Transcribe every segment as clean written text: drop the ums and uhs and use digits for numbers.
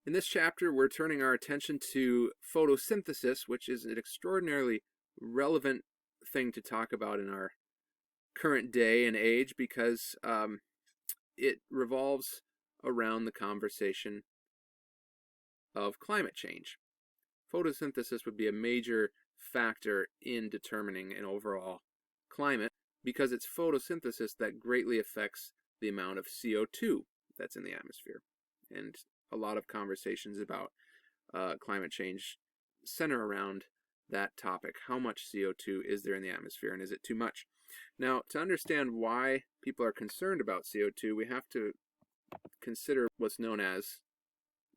In this chapter, we're turning our attention to photosynthesis, which is an extraordinarily relevant thing to talk about in our current day and age because it revolves around the conversation of climate change. Photosynthesis would be a major factor in determining an overall climate because it's photosynthesis that greatly affects the amount of CO2 that's in the atmosphere. And a lot of conversations about climate change center around that topic. How much CO2 is there in the atmosphere, and is it too much? Now, to understand why people are concerned about CO2, we have to consider what's known as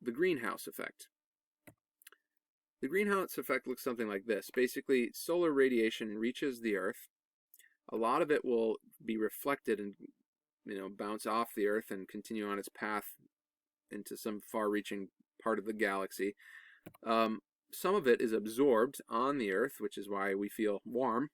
the greenhouse effect. The greenhouse effect looks something like this. Basically, solar radiation reaches the Earth. A lot of it will be reflected and bounce off the Earth and continue on its path into some far-reaching part of the galaxy. Some of it is absorbed on the Earth, which is why we feel warm,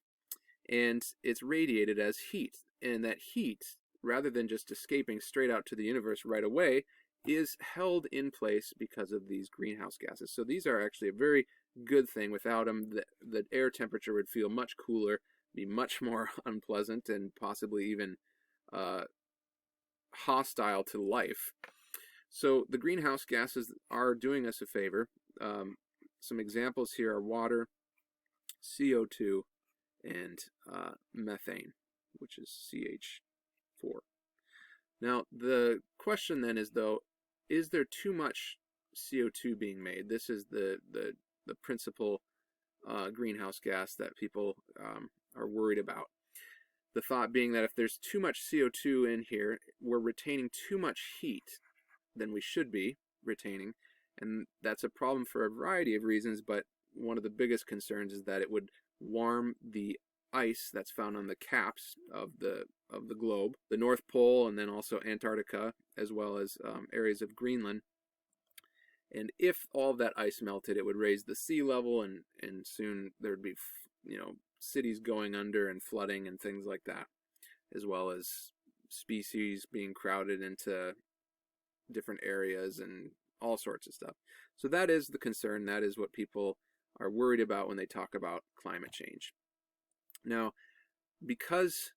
and it's radiated as heat. And that heat, rather than just escaping straight out to the universe right away, is held in place because of these greenhouse gases. So these are actually a very good thing. Without them, the air temperature would feel much cooler, be much more unpleasant, and possibly even hostile to life. So the greenhouse gases are doing us a favor. Some examples here are water, CO2, and methane, which is CH4. Now, the question then is, though, is there too much CO2 being made? This is the principal greenhouse gas that people are worried about. The thought being that if there's too much CO2 in here, we're retaining too much heat than we should be retaining, and that's a problem for a variety of reasons, but one of the biggest concerns is that it would warm the ice that's found on the caps of the globe, the North Pole, and then also Antarctica, as well as areas of Greenland. And if all of that ice melted, it would raise the sea level, and soon there would be cities going under and flooding and things like that, as well as species being crowded into different areas and all sorts of stuff. So that is the concern. That is what people are worried about when they talk about climate change. Now, because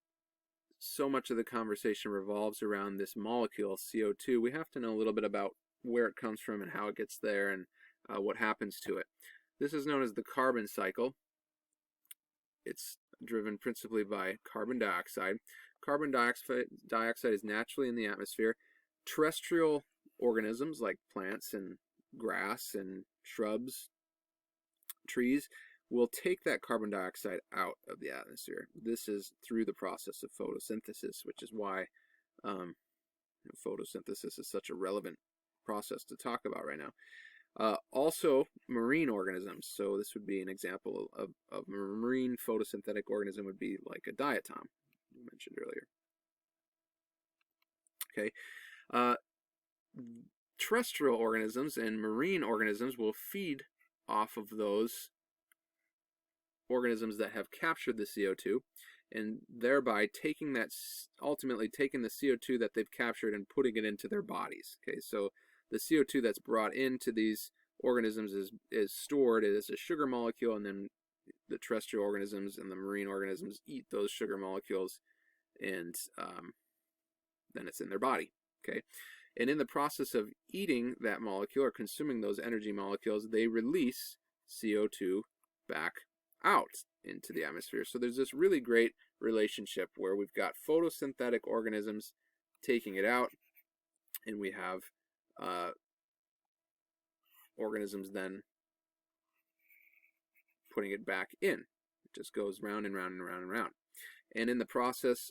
so much of the conversation revolves around this molecule, CO2, we have to know a little bit about where it comes from and how it gets there and what happens to it. This is known as the carbon cycle. It's driven principally by carbon dioxide. Carbon dioxide is naturally in the atmosphere. Terrestrial organisms like plants and grass and shrubs, trees, will take that carbon dioxide out of the atmosphere. This is through the process of photosynthesis, which is why photosynthesis is such a relevant process to talk about right now. Also, marine organisms. So this would be an example of a marine photosynthetic organism would be like a diatom you mentioned earlier. Okay. Terrestrial organisms and marine organisms will feed off of those organisms that have captured the CO2, and thereby ultimately taking the CO2 that they've captured and putting it into their bodies. Okay, so the CO2 that's brought into these organisms is stored as a sugar molecule, and then the terrestrial organisms and the marine organisms eat those sugar molecules, and then it's in their body. Okay, and in the process of eating that molecule or consuming those energy molecules, they release CO2 back out into the atmosphere. So there's this really great relationship where we've got photosynthetic organisms taking it out, and we have organisms then putting it back in. It just goes round and round and round and round. And in the process,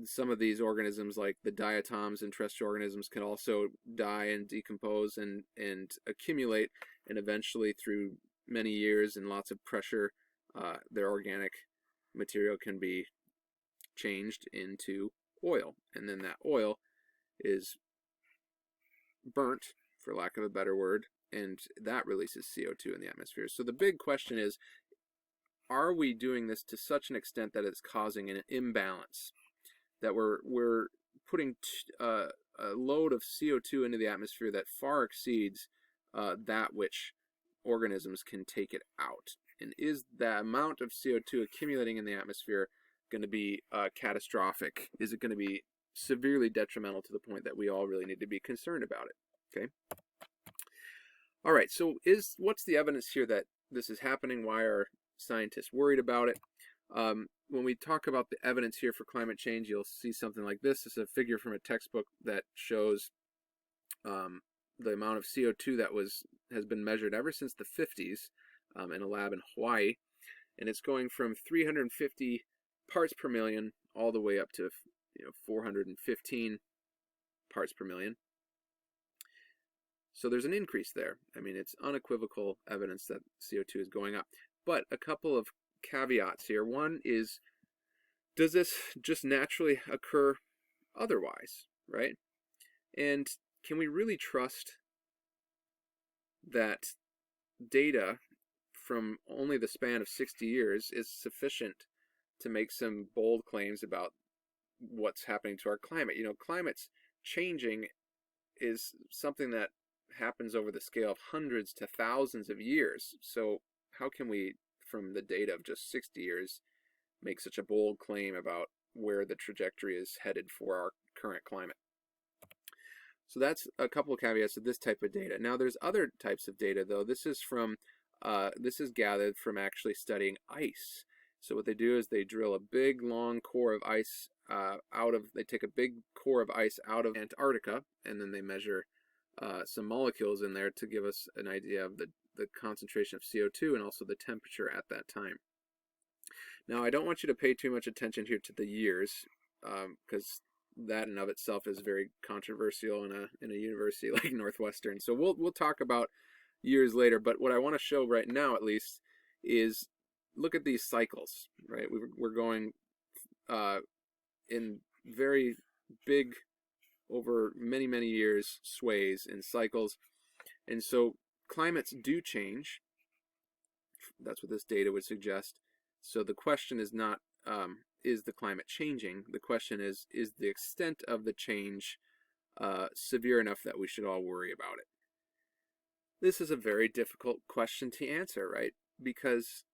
some of these organisms, like the diatoms and terrestrial organisms, can also die and decompose and accumulate, and eventually through many years and lots of pressure, their organic material can be changed into oil, and then that oil is burnt, for lack of a better word, and that releases CO2 in the atmosphere. So the big question is, are we doing this to such an extent that it's causing an imbalance, that we're putting a load of CO2 into the atmosphere that far exceeds that which organisms can take it out. And is the amount of CO2 accumulating in the atmosphere going to be catastrophic? Is it going to be severely detrimental to the point that we all really need to be concerned about it? Okay. All right. So what's the evidence here that this is happening? Why are scientists worried about it? When we talk about the evidence here for climate change, you'll see something like this. This is a figure from a textbook that shows the amount of CO2 that has been measured ever since the 50s in a lab in Hawaii, and it's going from 350 parts per million all the way up to 415 parts per million. So there's an increase there. I mean, it's unequivocal evidence that CO2 is going up. But a couple of caveats here. One is, does this just naturally occur otherwise, right? And can we really trust that data from only the span of 60 years is sufficient to make some bold claims about what's happening to our climate? Climate's changing is something that happens over the scale of hundreds to thousands of years. So how can we, from the data of just 60 years, make such a bold claim about where the trajectory is headed for our current climate? So that's a couple of caveats to this type of data. Now there's other types of data though. This is gathered from actually studying ice. So what they do is they drill a big long core of ice they take a big core of ice out of Antarctica, and then they measure some molecules in there to give us an idea of the concentration of CO2 and also the temperature at that time. Now I don't want you to pay too much attention here to the years, because that in of itself is very controversial in a university like Northwestern. So we'll talk about years later, but what I want to show right now at least is look at these cycles, right? We're going in very big, over many, many years, sways in cycles. And so climates do change. That's what this data would suggest. So the question is not, is the climate changing? The question is the extent of the change severe enough that we should all worry about it? This is a very difficult question to answer, right? Because,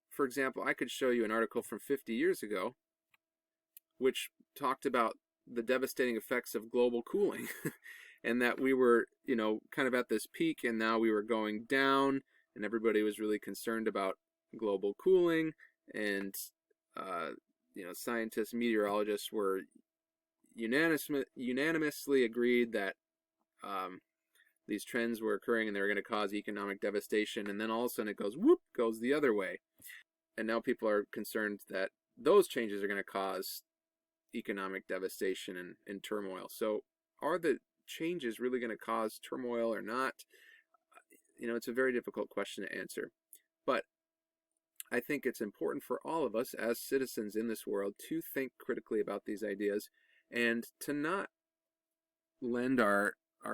for example, I could show you an article from 50 years ago which talked about the devastating effects of global cooling and that we were, kind of at this peak, and now we were going down, and everybody was really concerned about global cooling, and scientists, meteorologists were unanimously agreed that these trends were occurring and they were going to cause economic devastation, and then all of a sudden it goes the other way. And now people are concerned that those changes are going to cause economic devastation and turmoil. So are the changes really going to cause turmoil or not? It's a very difficult question to answer. But I think it's important for all of us as citizens in this world to think critically about these ideas and to not lend our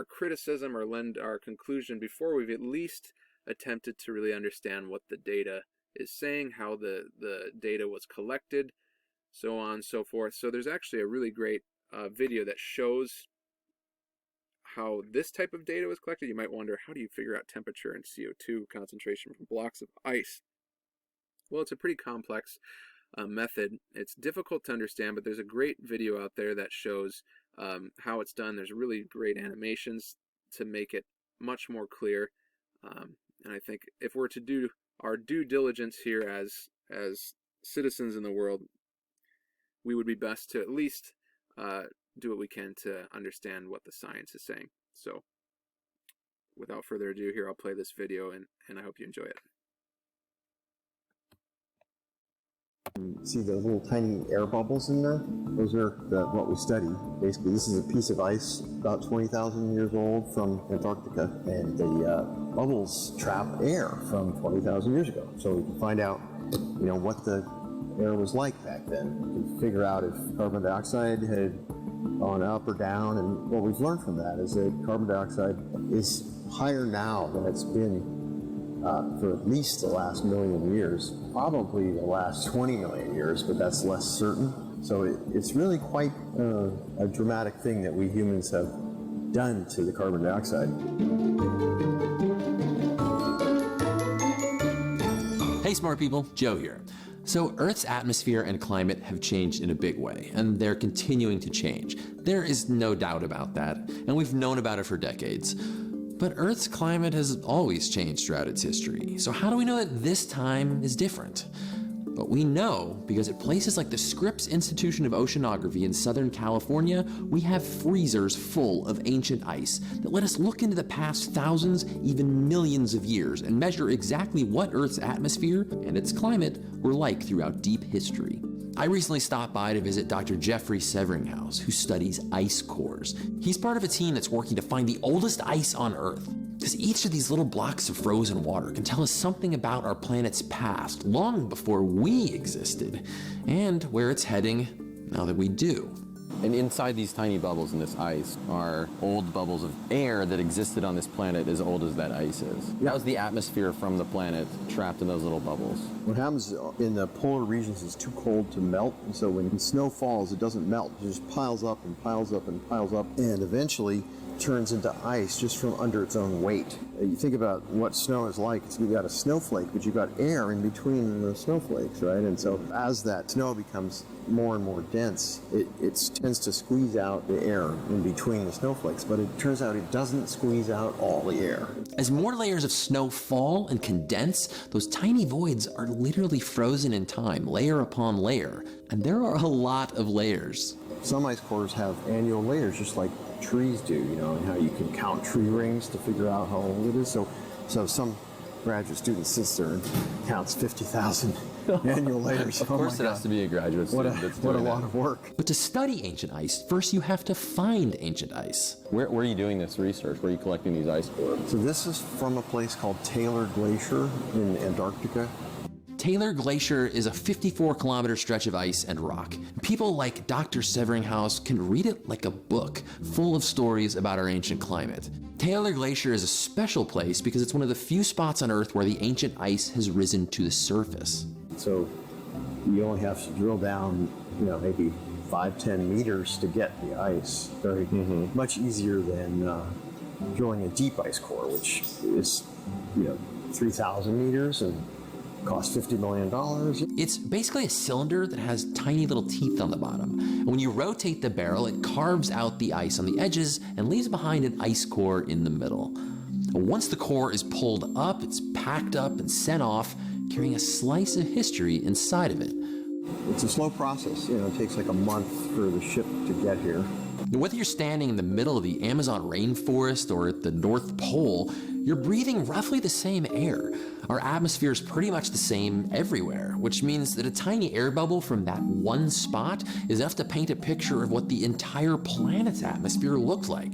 criticism or lend our conclusion before we've at least attempted to really understand what the data is saying, how the data was collected, so on and so forth. So there's actually a really great video that shows how this type of data was collected. You might wonder, how do you figure out temperature and CO2 concentration from blocks of ice? Well, it's a pretty complex method. It's difficult to understand, but there's a great video out there that shows how it's done. There's really great animations to make it much more clear. And I think if we're to do our due diligence here as citizens in the world, we would be best to at least do what we can to understand what the science is saying. So without further ado, here I'll play this video, and I hope you enjoy it. You see the little tiny air bubbles in there? Those are what we study. Basically, this is a piece of ice about 20,000 years old from Antarctica, and the bubbles trap air from 20,000 years ago. So we can find out, what the air was like back then. We can figure out if carbon dioxide had gone up or down, and what we've learned from that is that carbon dioxide is higher now than it's been for at least the last million years, probably the last 20 million years, but that's less certain. So it's really quite a dramatic thing that we humans have done to the carbon dioxide. Hey smart people, Joe here. So Earth's atmosphere and climate have changed in a big way, and they're continuing to change. There is no doubt about that, and we've known about it for decades. But Earth's climate has always changed throughout its history, so how do we know that this time is different? But we know because at places like the Scripps Institution of Oceanography in Southern California, we have freezers full of ancient ice that let us look into the past thousands, even millions of years and measure exactly what Earth's atmosphere and its climate were like throughout deep history. I recently stopped by to visit Dr. Jeffrey Severinghaus, who studies ice cores. He's part of a team that's working to find the oldest ice on Earth. Because each of these little blocks of frozen water can tell us something about our planet's past, long before we existed, and where it's heading now that we do. And inside these tiny bubbles in this ice are old bubbles of air that existed on this planet as old as that ice is. That was the atmosphere from the planet trapped in those little bubbles. What happens in the polar regions is too cold to melt, and so when snow falls, it doesn't melt. It just piles up and piles up and piles up, and eventually turns into ice just from under its own weight. You think about what snow is like. You've got a snowflake, but you've got air in between the snowflakes, right? And so as that snow becomes more and more dense, it tends to squeeze out the air in between the snowflakes, but it turns out it doesn't squeeze out all the air. As more layers of snow fall and condense, those tiny voids are literally frozen in time, layer upon layer. And there are a lot of layers. Some ice cores have annual layers, just like trees do, and how you can count tree rings to figure out how old it is. So some graduate student sits there and counts 50,000 annual layers. Of course it has to be a graduate student that's doing What a that. lot of work. But to study ancient ice, first you have to find ancient ice. Where are you doing this research? Where are you collecting these ice cores? So this is from a place called Taylor Glacier in Antarctica. Taylor Glacier is a 54-kilometer stretch of ice and rock. People like Dr. Severinghaus can read it like a book, full of stories about our ancient climate. Taylor Glacier is a special place because it's one of the few spots on Earth where the ancient ice has risen to the surface. So you only have to drill down, maybe 5-10 meters to get the ice. Very much easier than drilling a deep ice core, which is 3,000 meters and costs $50 million. It's basically a cylinder that has tiny little teeth on the bottom. And when you rotate the barrel, it carves out the ice on the edges and leaves behind an ice core in the middle. Once the core is pulled up, it's packed up and sent off, carrying a slice of history inside of it. It's a slow process. It takes like a month for the ship to get here. Whether you're standing in the middle of the Amazon rainforest or at the North Pole, you're breathing roughly the same air. Our atmosphere is pretty much the same everywhere, which means that a tiny air bubble from that one spot is enough to paint a picture of what the entire planet's atmosphere looked like.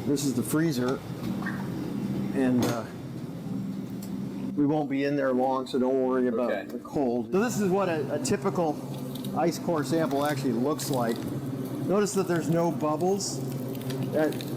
This is the freezer, and we won't be in there long, so don't worry about the cold. So this is what a typical ice core sample actually looks like. Notice that there's no bubbles.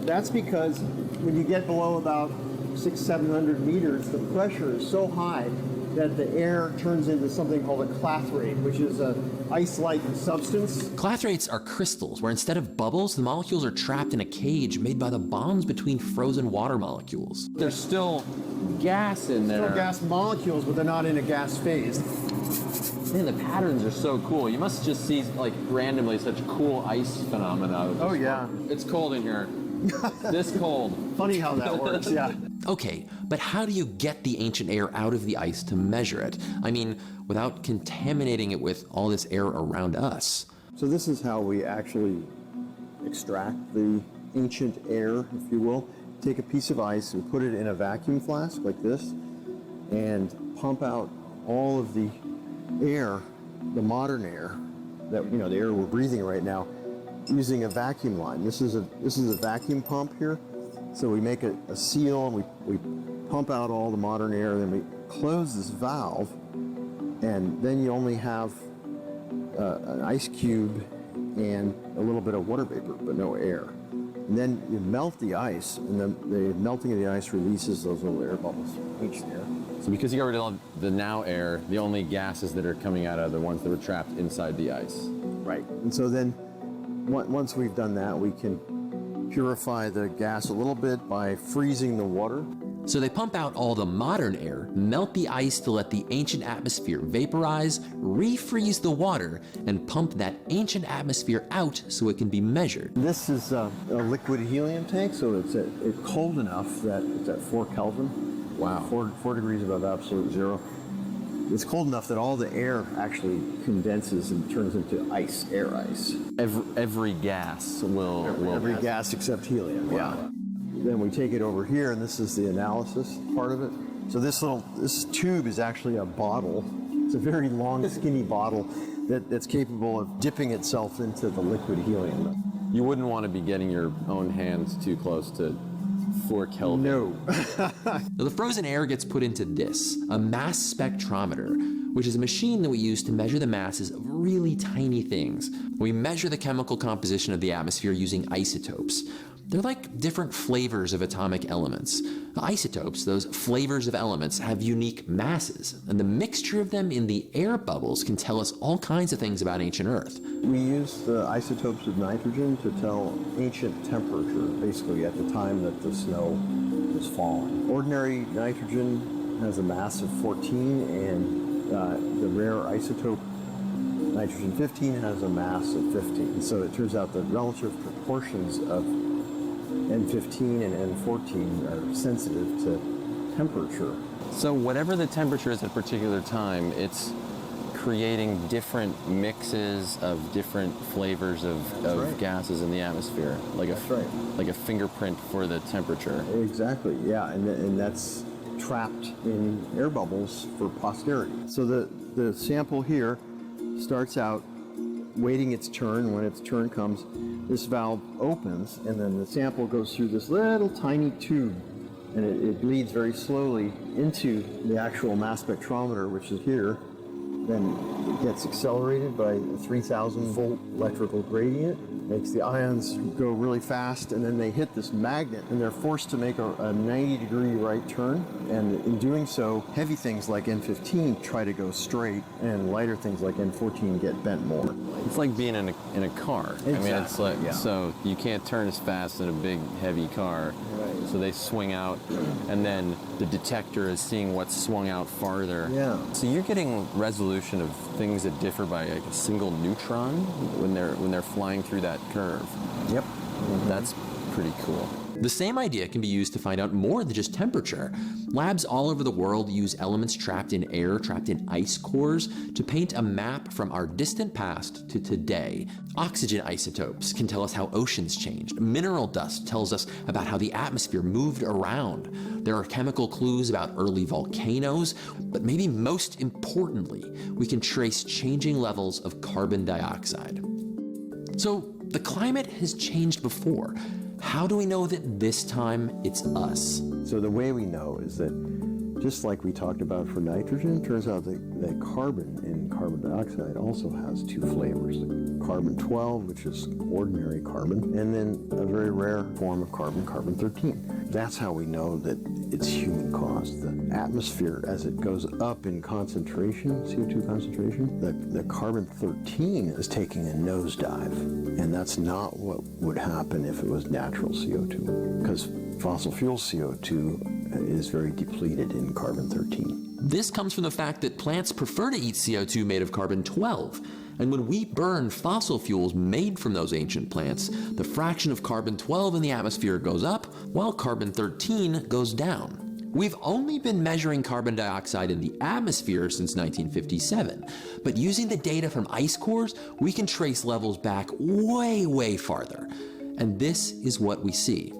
That's because when you get below about 600-700 meters, the pressure is so high that the air turns into something called a clathrate, which is an ice-like substance. Clathrates are crystals where instead of bubbles, the molecules are trapped in a cage made by the bonds between frozen water molecules. There's still gas in there. Still gas molecules, but they're not in a gas phase. Man, the patterns are so cool. You must just see, randomly such cool ice phenomena. Oh, yeah. It's cold in here. This cold. Funny how that works, yeah. Okay, but how do you get the ancient air out of the ice to measure it? I mean, without contaminating it with all this air around us. So this is how we actually extract the ancient air, if you will. Take a piece of ice and put it in a vacuum flask like this and pump out all of the air, the modern air, that the air we're breathing right now, using a vacuum line. This is a vacuum pump here. So we make a seal, and we pump out all the modern air, then we close this valve, and then you only have an ice cube and a little bit of water vapor, but no air. And then you melt the ice, and then the melting of the ice releases those little air bubbles each there. So because you got rid of the now air, the only gases that are coming out are the ones that were trapped inside the ice. Right. And so then once we've done that, we can purify the gas a little bit by freezing the water. So they pump out all the modern air, melt the ice to let the ancient atmosphere vaporize, refreeze the water, and pump that ancient atmosphere out so it can be measured. This is a liquid helium tank, so it's cold enough that it's at 4 Kelvin. Wow. 4 degrees above absolute zero. It's cold enough that all the air actually condenses and turns into ice, air ice. Every gas will Every gas except helium. Wow. Yeah. Then we take it over here, and this is the analysis part of it. So this tube is actually a bottle. It's a very long, skinny bottle that's capable of dipping itself into the liquid helium. You wouldn't want to be getting your own hands too close to 4 Kelvin. No. Now, the frozen air gets put into this, a mass spectrometer, which is a machine that we use to measure the masses of really tiny things. We measure the chemical composition of the atmosphere using isotopes. They're like different flavors of atomic elements. The isotopes, those flavors of elements, have unique masses, and the mixture of them in the air bubbles can tell us all kinds of things about ancient Earth. We use the isotopes of nitrogen to tell ancient temperature, basically at the time that the snow was falling. Ordinary nitrogen has a mass of 14, and the rare isotope nitrogen-15 has a mass of 15. So it turns out the relative proportions of N15 and N14 are sensitive to temperature. So whatever the temperature is at a particular time, it's creating different mixes of different flavors of right. gases in the atmosphere, like like a fingerprint for the temperature. Exactly, yeah, and that's trapped in air bubbles for posterity. So the sample here starts out waiting its turn. When its turn comes, this valve opens, and then the sample goes through this little tiny tube, and it bleeds very slowly into the actual mass spectrometer, which is here. Then it gets accelerated by a 3,000 volt electrical gradient, makes the ions go really fast, and then they hit this magnet, and they're forced to make a 90-degree right turn. And in doing so, heavy things like N15 try to go straight, and lighter things like N14 get bent more. It's like being in a car. Exactly, I mean, it's like, yeah. so you can't turn as fast in a big, heavy car. Right. So they swing out, and then the detector is seeing what's swung out farther. Yeah. So you're getting resolution of things that differ by like a single neutron when they're flying through that curve. Yep. That's pretty cool. The same idea can be used to find out more than just temperature. Labs all over the world use elements trapped in air, trapped in ice cores, to paint a map from our distant past to today. Oxygen isotopes can tell us how oceans changed. Mineral dust tells us about how the atmosphere moved around. There are chemical clues about early volcanoes, but maybe most importantly, we can trace changing levels of carbon dioxide. So the climate has changed before. How do we know that this time it's us? So the way we know is that, just like we talked about for nitrogen, it turns out that carbon in carbon dioxide also has two flavors. Carbon-12, which is ordinary carbon, and then a very rare form of carbon, carbon-13. That's how we know that it's human-caused. The atmosphere, as it goes up in concentration, CO2 concentration, the carbon-13 is taking a nosedive. And that's not what would happen if it was natural CO2, because fossil fuel CO2 is very depleted in carbon-13. This comes from the fact that plants prefer to eat CO2 made of carbon-12. And when we burn fossil fuels made from those ancient plants, the fraction of carbon-12 in the atmosphere goes up, while carbon-13 goes down. We've only been measuring carbon dioxide in the atmosphere since 1957, but using the data from ice cores, we can trace levels back way, way farther. And this is what we see.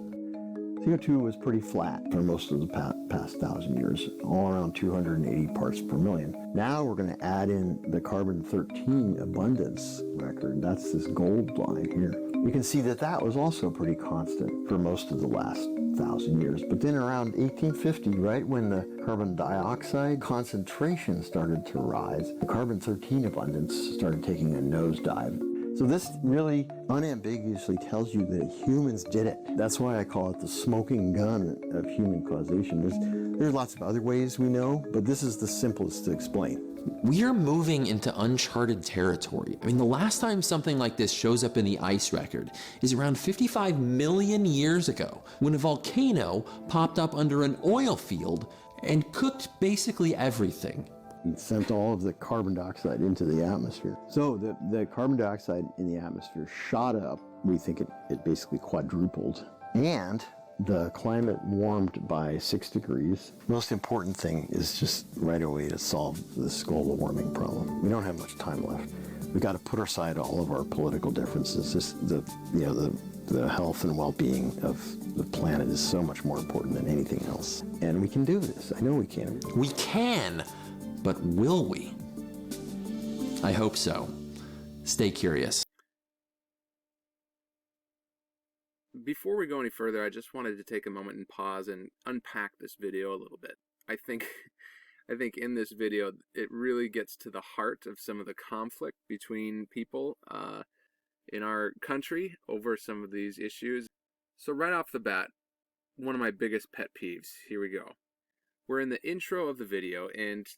CO2 was pretty flat for most of the past 1,000 years, all around 280 parts per million. Now we're going to add in the carbon-13 abundance record. That's this gold line here. You can see that was also pretty constant for most of the last 1,000 years. But then around 1850, right when the carbon dioxide concentration started to rise, the carbon-13 abundance started taking a nosedive. So this really unambiguously tells you that humans did it. That's why I call it the smoking gun of human causation. There's lots of other ways we know, but this is the simplest to explain. We are moving into uncharted territory. I mean, the last time something like this shows up in the ice record is around 55 million years ago, when a volcano popped up under an oil field and cooked basically everything. It sent all of the carbon dioxide into the atmosphere. So the carbon dioxide in the atmosphere shot up. We think it basically quadrupled. And the climate warmed by 6 degrees. Most important thing is just right away to solve this global warming problem. We don't have much time left. We've got to put aside all of our political differences. Just the health and well-being of the planet is so much more important than anything else. And we can do this. I know we can. We can, but will we? I hope so. Stay curious. Before we go any further, I just wanted to take a moment and pause and unpack this video a little bit. I think in this video, it really gets to the heart of some of the conflict between people in our country over some of these issues. So right off the bat, one of my biggest pet peeves. Here we go. We're in the intro of the video, and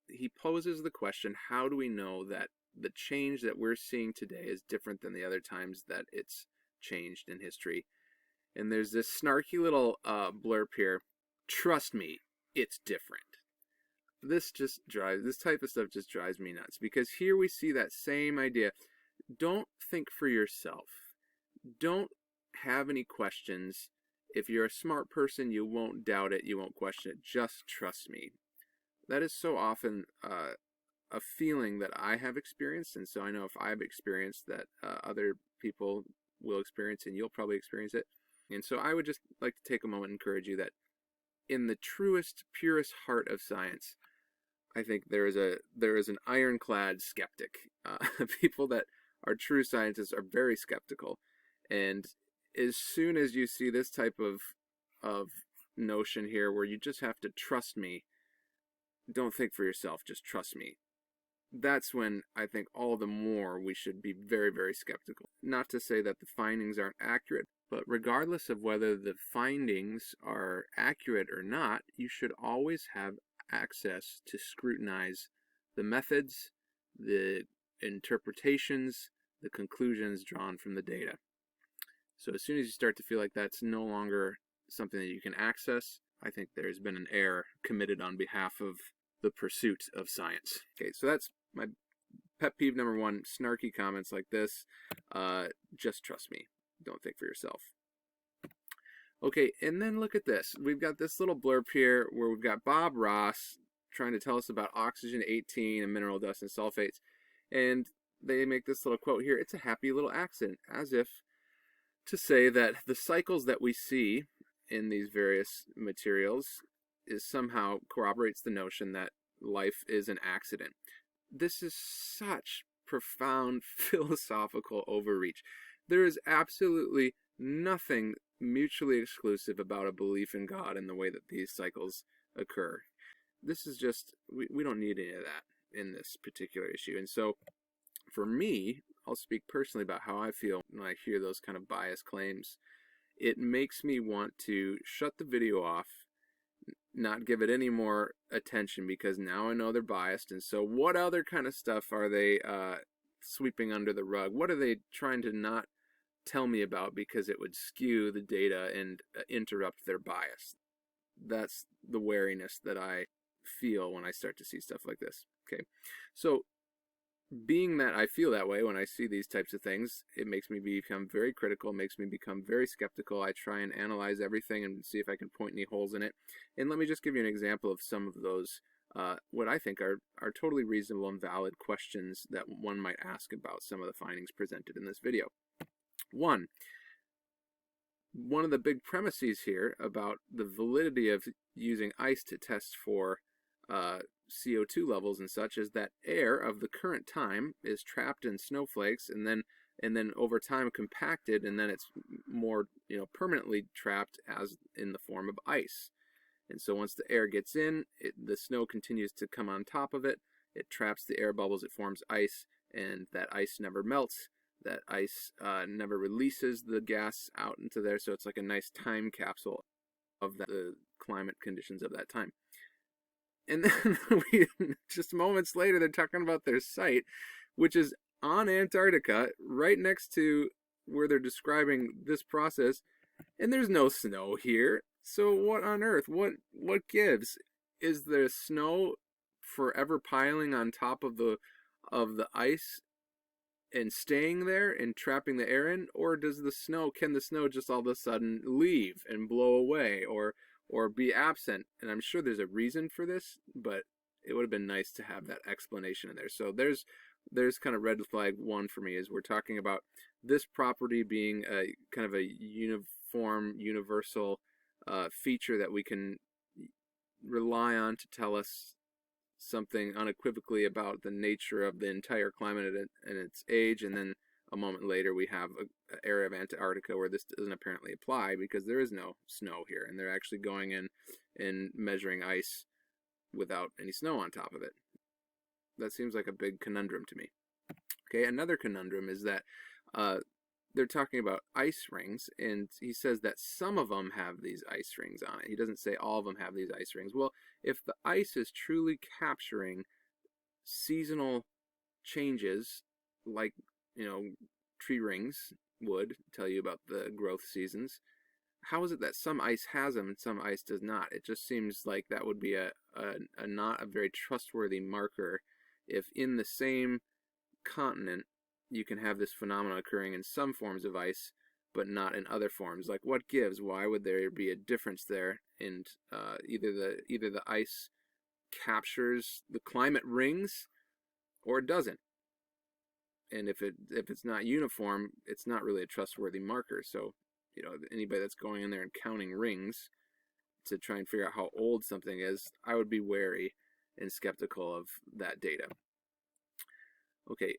he poses the question, how do we know that the change that we're seeing today is different than the other times that it's changed in history? And there's this snarky little blurb here, trust me, it's different. This type of stuff just drives me nuts, because here we see that same idea. Don't think for yourself. Don't have any questions. If you're a smart person, you won't doubt it, you won't question it. Just trust me. That is so often a feeling that I have experienced, and so I know if I've experienced that other people will experience, and you'll probably experience it. And so I would just like to take a moment and encourage you that in the truest, purest heart of science, I think there is an ironclad skeptic. People that are true scientists are very skeptical. And as soon as you see this type of notion here where you just have to trust me, don't think for yourself, just trust me. That's when I think all the more we should be very, very skeptical. Not to say that the findings aren't accurate, but regardless of whether the findings are accurate or not, you should always have access to scrutinize the methods, the interpretations, the conclusions drawn from the data. So as soon as you start to feel like that's no longer something that you can access, I think there's been an error committed on behalf of the pursuit of science. Okay, so that's my pet peeve number one, snarky comments like this. Just trust me. Don't think for yourself. Okay, and then look at this. We've got this little blurb here where we've got Bob Ross trying to tell us about oxygen-18 and mineral dust and sulfates. And they make this little quote here, it's a happy little accident, as if to say that the cycles that we see in these various materials is somehow corroborates the notion that life is an accident. This is such profound philosophical overreach. There is absolutely nothing mutually exclusive about a belief in God and the way that these cycles occur. This is just, we don't need any of that in this particular issue. And so for me, I'll speak personally about how I feel when I hear those kind of biased claims. It makes me want to shut the video off, not give it any more attention, because now I know they're biased. And so what other kind of stuff are they sweeping under the rug? What are they trying to not tell me about because it would skew the data and interrupt their bias? That's the wariness that I feel when I start to see stuff like this. Okay, so being that I feel that way when I see these types of things, it makes me become very critical, makes me become very skeptical. I try and analyze everything and see if I can point any holes in it. And let me just give you an example of some of those, what I think are totally reasonable and valid questions that one might ask about some of the findings presented in this video. One of the big premises here about the validity of using ice to test for CO2 levels and such is that air of the current time is trapped in snowflakes and then over time compacted, and then it's more permanently trapped as in the form of ice. And so once the air gets in, the snow continues to come on top of it. It traps the air bubbles, it forms ice, and that ice never melts. That ice never releases the gas out into there, so it's like a nice time capsule of the climate conditions of that time. And then just moments later, they're talking about their site, which is on Antarctica, right next to where they're describing this process, and there's no snow here. So what on earth? What gives? Is there snow forever piling on top of the ice and staying there and trapping the air in, or can the snow just all of a sudden leave and blow away or be absent? And I'm sure there's a reason for this, but it would have been nice to have that explanation in there. So there's kind of red flag one for me, is we're talking about this property being a kind of a uniform, universal feature that we can rely on to tell us something unequivocally about the nature of the entire climate and its age, and then a moment later we have an area of Antarctica where this doesn't apparently apply because there is no snow here, and they're actually going in and measuring ice without any snow on top of it. That seems like a big conundrum to me. Okay, another conundrum is that they're talking about ice rings, and he says that some of them have these ice rings on it. He doesn't say all of them have these ice rings. Well, if the ice is truly capturing seasonal changes, like, tree rings would tell you about the growth seasons, how is it that some ice has them and some ice does not? It just seems like that would be a not a very trustworthy marker if in the same continent you can have this phenomenon occurring in some forms of ice but not in other forms. Like, what gives? Why would there be a difference there? And either the ice captures the climate rings or it doesn't. And if it's not uniform, it's not really a trustworthy marker. So, anybody that's going in there and counting rings to try and figure out how old something is, I would be wary and skeptical of that data. Okay,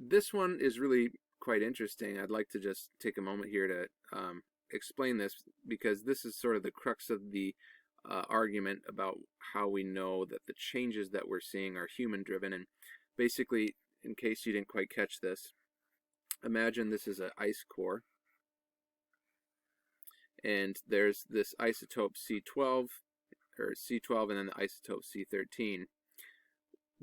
this one is really quite interesting. I'd like to just take a moment here to explain this, because this is sort of the crux of the argument about how we know that the changes that we're seeing are human-driven. And basically, in case you didn't quite catch this, imagine this is an ice core, and there's this isotope C12, and then the isotope C13.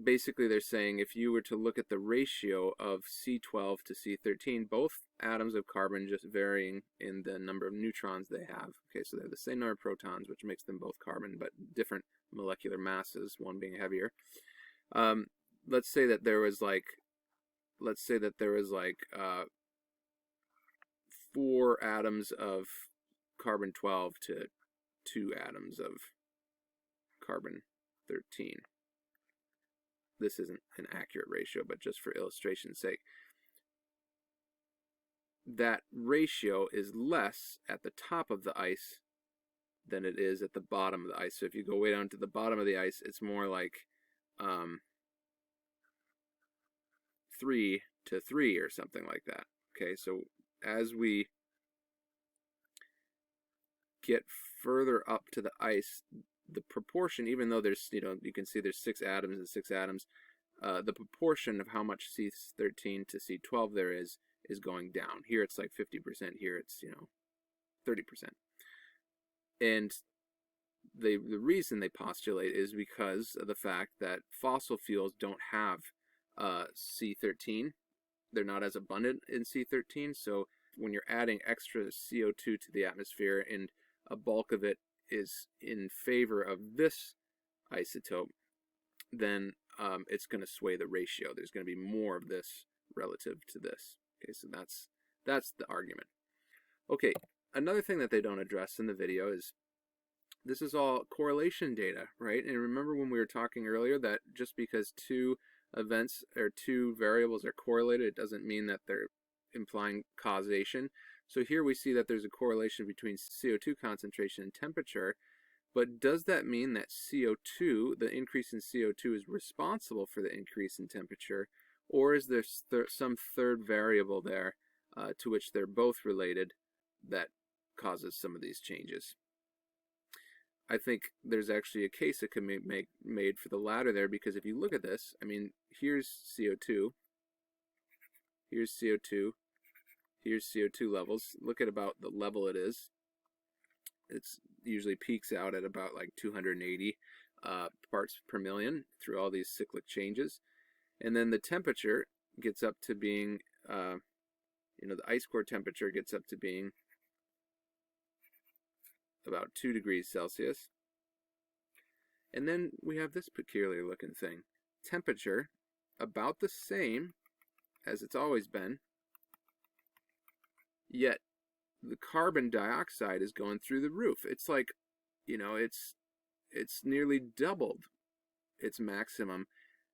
Basically, they're saying if you were to look at the ratio of C12 to C13, both atoms of carbon just varying in the number of neutrons they have. Okay, so they're the same number of protons, which makes them both carbon, but different molecular masses, one being heavier. Let's say that there was like 4 atoms of carbon 12 to 2 atoms of carbon 13. This isn't an accurate ratio, but just for illustration's sake. That ratio is less at the top of the ice than it is at the bottom of the ice. So if you go way down to the bottom of the ice, it's more like 3 to 3 or something like that. Okay, so as we get further up to the ice, the proportion, even though there's, you can see there's 6 atoms and 6 atoms, the proportion of how much C13 to C12 there is going down. Here it's like 50%, here it's, 30%. And the reason they postulate is because of the fact that fossil fuels don't have C13. They're not as abundant in C13, so when you're adding extra CO2 to the atmosphere and a bulk of it is in favor of this isotope, then it's going to sway the ratio. There's going to be more of this relative to this. Okay, so that's the argument. Okay, another thing that they don't address in the video is this is all correlation data, right? And remember when we were talking earlier that just because 2 events or 2 variables are correlated, it doesn't mean that they're implying causation. So here we see that there's a correlation between CO2 concentration and temperature, but does that mean that CO2, the increase in CO2, is responsible for the increase in temperature, or is there some third variable there to which they're both related that causes some of these changes? I think there's actually a case that can be made for the latter there, because if you look at this, I mean, here's CO2, here's CO2, here's CO2 levels. Look at about the level it is. It's usually peaks out at about like 280 parts per million through all these cyclic changes. And then the temperature gets up to being, the ice core temperature gets up to being about 2 degrees Celsius. And then we have this peculiar looking thing. Temperature about the same as it's always been, yet the carbon dioxide is going through the roof. It's like, it's nearly doubled its maximum,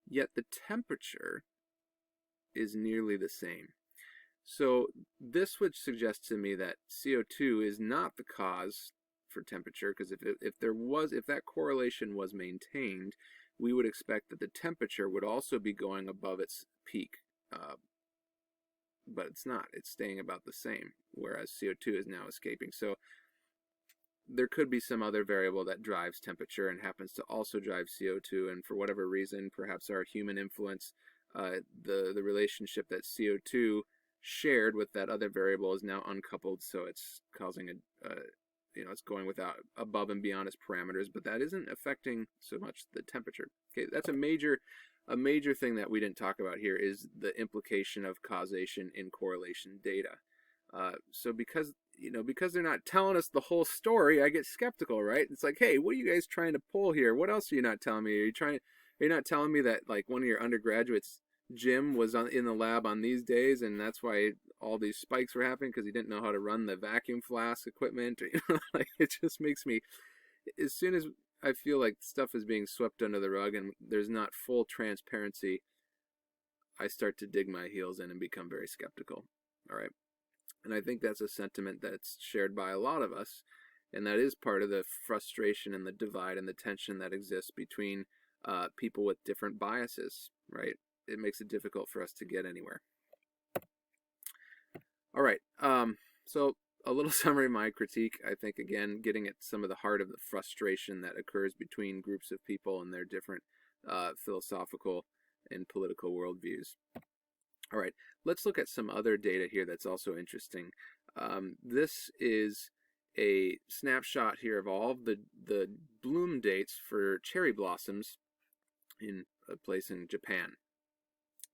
yet the temperature is nearly the same. So this would suggest to me that CO2 is not the cause for temperature, because if that correlation was maintained, we would expect that the temperature would also be going above its peak. But it's not. It's staying about the same, whereas CO2 is now escaping. So there could be some other variable that drives temperature and happens to also drive CO2, and for whatever reason, perhaps our human influence, the relationship that CO2 shared with that other variable is now uncoupled, so it's causing it's going above and beyond its parameters, but that isn't affecting so much the temperature. Okay, that's a major thing that we didn't talk about here, is the implication of causation in correlation data. So because they're not telling us the whole story, I get skeptical, right? It's like, hey, what are you guys trying to pull here? What else are you not telling me? Are you not telling me that like one of your undergraduates, Jim, was in the lab on these days, and that's why all these spikes were happening, because he didn't know how to run the vacuum flask equipment? Like, it just makes me, as soon as I feel like stuff is being swept under the rug and there's not full transparency, I start to dig my heels in and become very skeptical. All right. And I think that's a sentiment that's shared by a lot of us, and that is part of the frustration and the divide and the tension that exists between people with different biases, right? It makes it difficult for us to get anywhere. All right, so a little summary of my critique. I think, again, getting at some of the heart of the frustration that occurs between groups of people and their different philosophical and political worldviews. All right, let's look at some other data here that's also interesting. This is a snapshot here of all of the bloom dates for cherry blossoms in a place in Japan.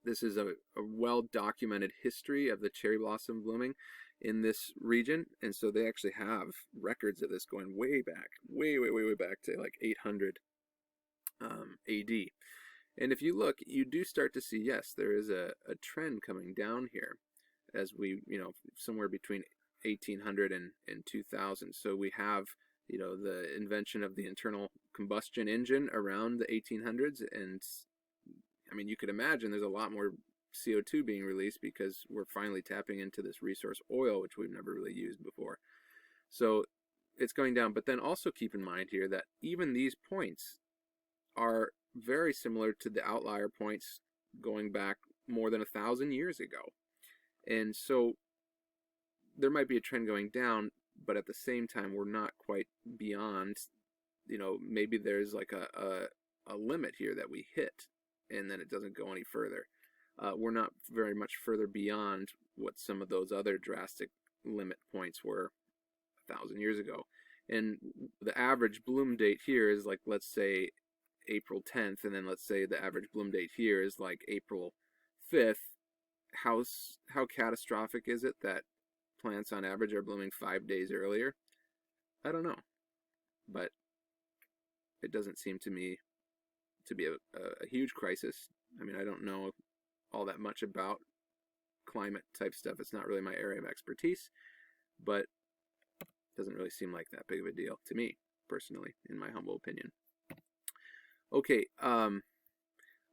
This is a well-documented history of the cherry blossom blooming in this region, and so they actually have records of this going way back, way back to like 800 AD. And if you look, you do start to see, yes, there is a trend coming down here as we, somewhere between 1800 and 2000. So we have, the invention of the internal combustion engine around the 1800s, and I mean, you could imagine there's a lot more CO2 being released because we're finally tapping into this resource oil, which we've never really used before. So it's going down. But then also keep in mind here that even these points are very similar to the outlier points going back more than 1,000 years ago. And so there might be a trend going down, but at the same time, we're not quite beyond, maybe there's like a limit here that we hit, and then it doesn't go any further. We're not very much further beyond what some of those other drastic limit points were 1,000 years ago. And the average bloom date here is like, let's say, April 10th, and then let's say the average bloom date here is like April 5th. How catastrophic is it that plants on average are blooming 5 days earlier? I don't know, but it doesn't seem to me to be a huge crisis. I mean, I don't know all that much about climate type stuff. It's not really my area of expertise, but it doesn't really seem like that big of a deal to me personally, in my humble opinion. Okay,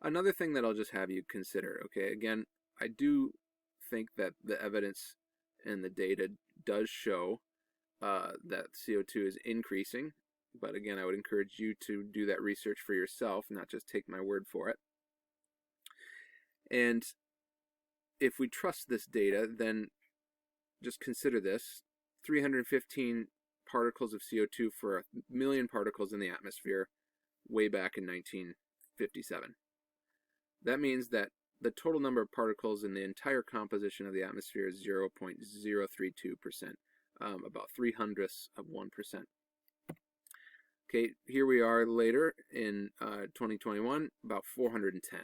another thing that I'll just have you consider, okay, again, I do think that the evidence and the data does show that CO2 is increasing, but again, I would encourage you to do that research for yourself, not just take my word for it. And if we trust this data, then just consider this: 315 particles of CO2 for 1 million particles in the atmosphere way back in 1957. That means that the total number of particles in the entire composition of the atmosphere is 0.032%, about 0.03%. Okay, here we are later in 2021, about 410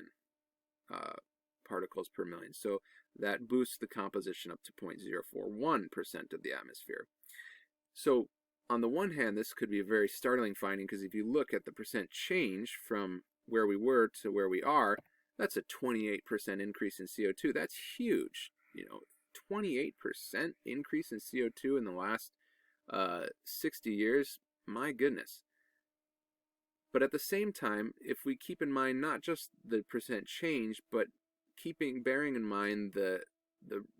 particles per million. So that boosts the composition up to 0.041% of the atmosphere. So on the one hand, this could be a very startling finding, because if you look at the percent change from where we were to where we are, that's a 28% increase in CO2. That's huge. 28% increase in CO2 in the last 60 years. My goodness. But at the same time, if we keep in mind not just the percent change, but bearing in mind the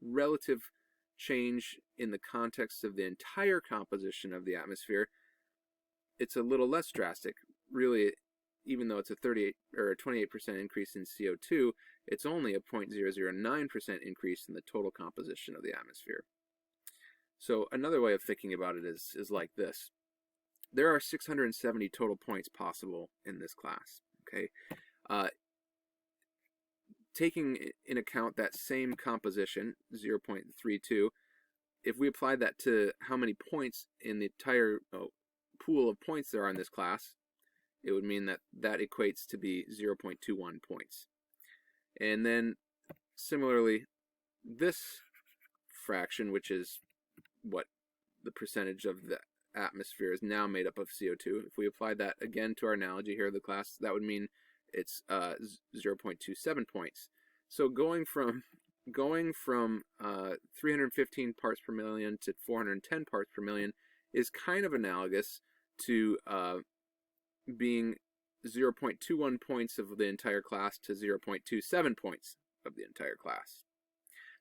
relative change in the context of the entire composition of the atmosphere, it's a little less drastic. Really, even though it's a 38 or a 28% increase in CO2, it's only a 0.009% increase in the total composition of the atmosphere. So another way of thinking about it is like this. There are 670 total points possible in this class. Okay, taking in account that same composition, 0.32, if we applied that to how many points in the entire pool of points there are in this class, it would mean that equates to be 0.21 points. And then similarly, this fraction, which is what the percentage of the atmosphere is now made up of CO2, if we applied that again to our analogy here of the class, that would mean it's 0.27 points. So going from 315 parts per million to 410 parts per million is kind of analogous to being 0.21 points of the entire class to 0.27 points of the entire class.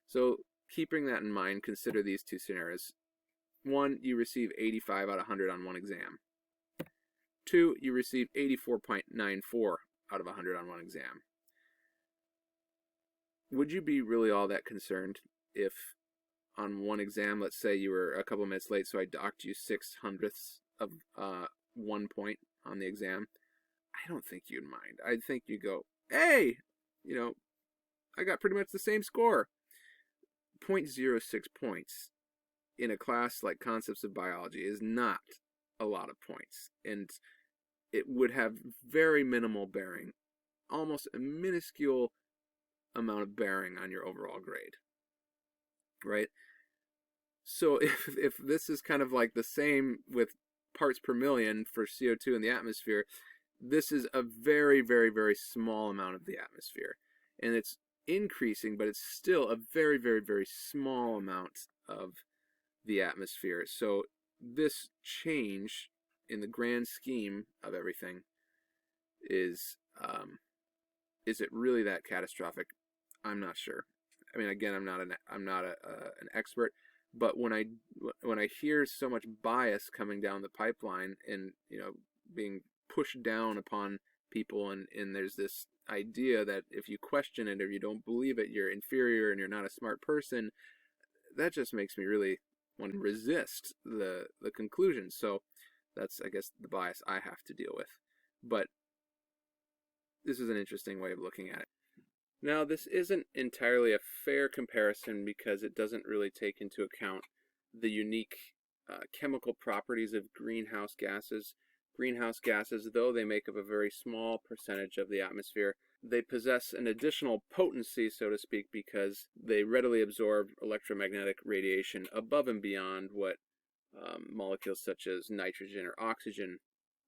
So keeping that in mind, consider these two scenarios. 1, you receive 85 out of 100 on one exam. 2, you receive 84.94 out of 100 on one exam. Would you be really all that concerned if on one exam, let's say you were a couple minutes late, so I docked you 6/100ths of 1 point on the exam? I don't think you'd mind. I think you'd go, hey, I got pretty much the same score. 0.06 points in a class like Concepts of Biology is not a lot of points, and it would have very minimal bearing, almost a minuscule amount of bearing on your overall grade, right? So if this is kind of like the same with parts per million for CO2 in the atmosphere, this is a very, very, very small amount of the atmosphere, and it's increasing, but it's still a very, very, very small amount of the atmosphere. So this change in the grand scheme of everything is it really that catastrophic? I'm not sure. I mean, again, I'm not an expert, but when I hear so much bias coming down the pipeline and being pushed down upon people, and there's this idea that if you question it or you don't believe it, you're inferior and you're not a smart person, that just makes me really want to resist the conclusion. So that's, I guess, the bias I have to deal with. But this is an interesting way of looking at it. Now, this isn't entirely a fair comparison because it doesn't really take into account the unique chemical properties of greenhouse gases. Greenhouse gases, though they make up a very small percentage of the atmosphere, they possess an additional potency, so to speak, because they readily absorb electromagnetic radiation above and beyond what molecules such as nitrogen or oxygen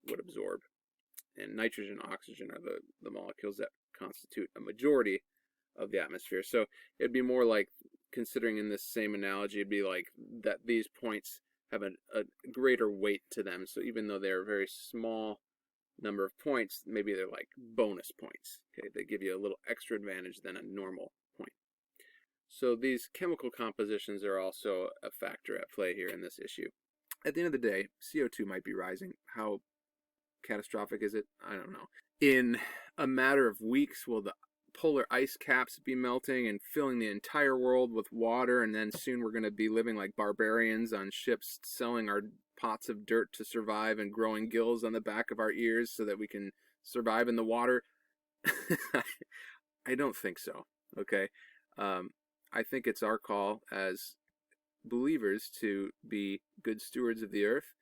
would absorb. And nitrogen and oxygen are the molecules that constitute a majority of the atmosphere. So it'd be more like, considering in this same analogy, it'd be like that these points have a greater weight to them. So even though they're a very small number of points, maybe they're like bonus points. Okay, they give you a little extra advantage than a normal point. So these chemical compositions are also a factor at play here in this issue. At the end of the day, CO2 might be rising. How catastrophic is it? I don't know. In a matter of weeks, will the polar ice caps be melting and filling the entire world with water, and then soon we're going to be living like barbarians on ships, selling our pots of dirt to survive and growing gills on the back of our ears so that we can survive in the water? I don't think so, okay? I think it's our call as believers to be good stewards of the earth,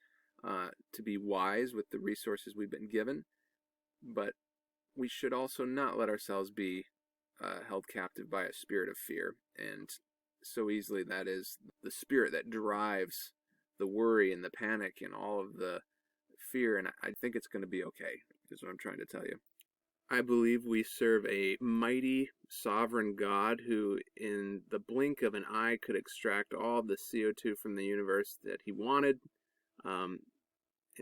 to be wise with the resources we've been given, but we should also not let ourselves be held captive by a spirit of fear. And so easily that is the spirit that drives the worry and the panic and all of the fear. And I think it's going to be okay, is what I'm trying to tell you. I believe we serve a mighty sovereign God who, in the blink of an eye, could extract all the CO2 from the universe that he wanted. And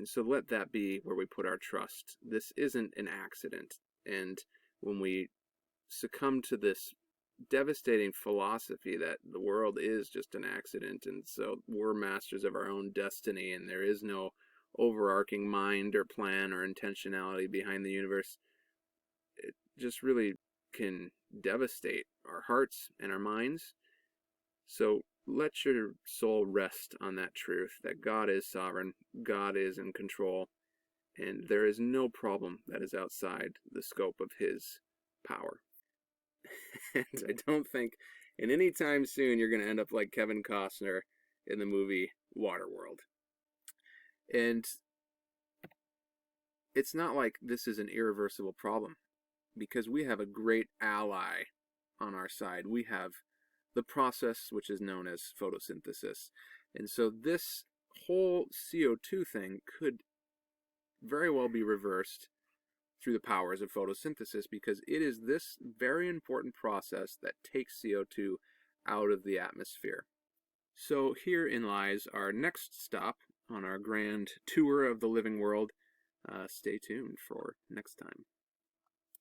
so let that be where we put our trust. This isn't an accident. And when we succumb to this devastating philosophy that the world is just an accident, and so we're masters of our own destiny, and there is no overarching mind or plan or intentionality behind the universe, it just really can devastate our hearts and our minds. So let your soul rest on that truth, that God is sovereign, God is in control, and there is no problem that is outside the scope of his power. And I don't think in any time soon you're going to end up like Kevin Costner in the movie Waterworld. And it's not like this is an irreversible problem, because we have a great ally on our side. We have the process which is known as photosynthesis. And so this whole CO2 thing could very well be reversed through the powers of photosynthesis, because it is this very important process that takes CO2 out of the atmosphere. So herein lies our next stop on our grand tour of the living world. Stay tuned for next time.